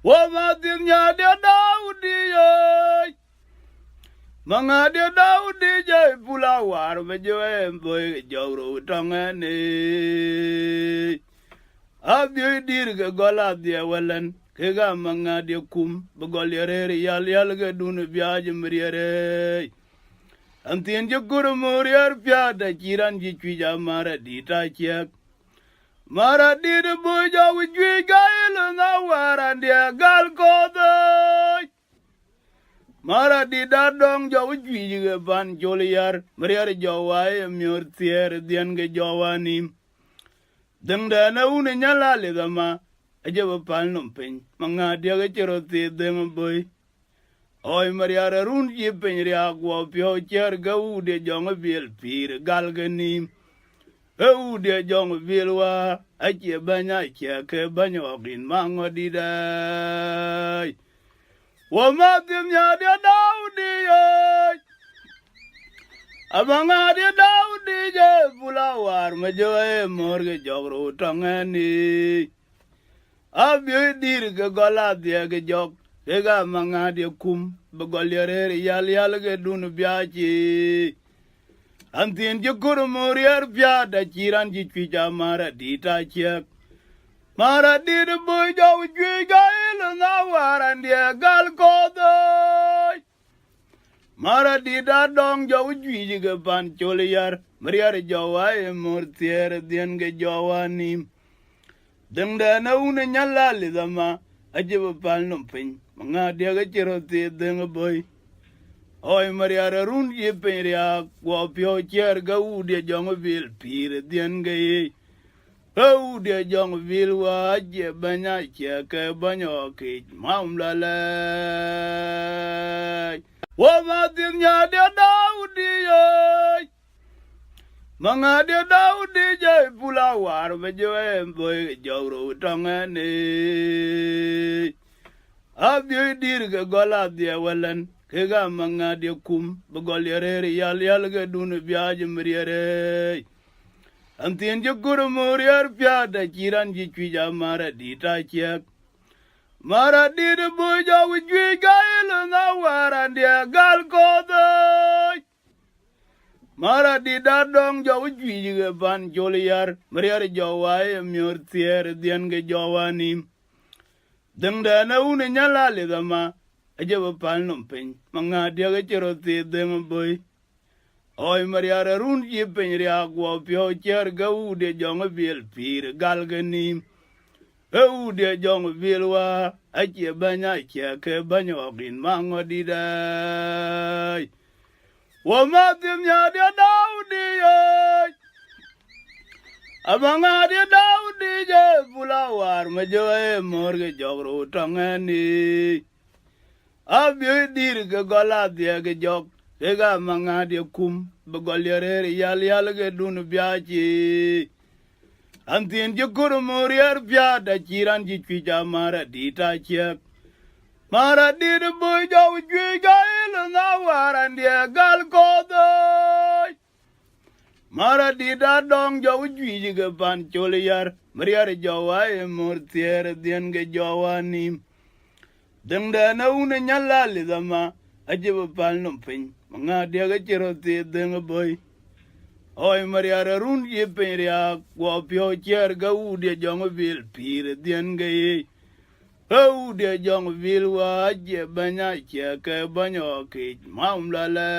Wamatimnya dia Daudi ye. Manga dia Daudi je pulawar bejoe boy jawro tangane. Abdi dir ke gola dia walan kega manga dia kum begolere yal ke dunu biaj mriere. Antien je guru murier piada kiran ji cuija mara dita ciak. Mara di de buja wijwi gail na waran dia gal kodo. Mara di dadong ja wijwi juga ban joliar. Meriar jawai miur tier dian ke jawani. Deng dana une nyala le dama. Aja bapal numpeng. Manga dia ke ceroti deng boy. Oi mariara run ji penria gua pio cer gau de jong bil pir gal genim. Dia jong vilwa ache banya che ke banyo gin mango didai. Wa matim nya dia Daudi ye. Abanga dia Daudi je bulawar majoe morge jogro tangani. Abi dir ke gola dia ke jog ega manga dia kum begolere yal ke dunu biachi. Antien je guru murier piada kiran ji cuija mara dita ciak. Mara di de boy jau cuija ilu na waran dia gal kodo. Mara di dadong jau cuija ke pan coliar. Meriar jawai murtier dien ke jawani. Deng dana une nyala li dama. Aje bapal numpeng. Manga dia ke ceroti deng boy. Oi mariara run ye penria kwa pio cher gau dia jong vil pir dien gay. Gau dia jong vil wa je banya che ke banyo ke mam la la. Wa ma tin nya dia Daudi ye. Manga dia Daudi je pulawar bejoe boy jawro tangane. Abdi dir ke gola dia walan. Kega manga dia kum begolere yal ke dunu biaj mriere. Antien je guru murier piada kiran ji cuija mara dita ciak. Mara di de buja wijwi gail na waran dia gal kodo. Mara di dadong ja wijwi juga ban joliar. Meriar jawai miur tier dian ke jawani. Deng dana une nyala le dama. Aja bapal numpeng. Manga dia ke ceroti deng boy. Oi mariara run ji penria gua pio cer gau de jong bil pir gal genim. Dia jong bil wa ache banya che ke banyo gin mango didai. Wa matim nya dia Daudi ye. Abanga dia Daudi je bulawar majoe morge jogro tangani. Abi dir ke gola dia ke jog. Ega manga dia kum. Begolere yal ke dunu biachi. Antien je guru murier piada kiran ji cuija mara dita ciak. Mara di de boy jau cuija ilu na waran dia gal kodo. Mara di dadong jau cuija ke pan coliar. Meriar jawai murtier dien ke jawani. Deng dana une nyala li dama. Aje bapal numpeng. Manga dia ke ceroti deng boy. Oi mariara run ye penria kwa pio cer gau dia jong vil pir dien gay. Gau dia jong vil wa je banya che ke banyo ke mam la la.